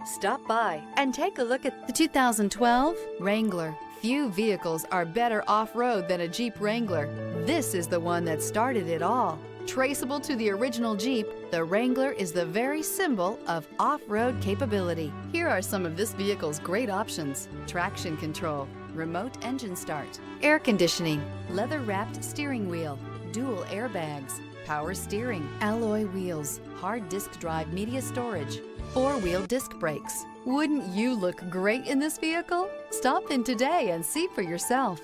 Stop by and take a look at The 2012 Wrangler. Few vehicles are better off-road than a Jeep Wrangler. This is the one that started it all. Traceable to the original Jeep, the Wrangler is the very symbol of off-road capability. Here are some of this vehicle's great options: traction control, remote engine start, air conditioning, leather-wrapped steering wheel, dual airbags, power steering, alloy wheels, hard disk drive media storage, four-wheel disc brakes. Wouldn't you look great in this vehicle? Stop in today and see for yourself.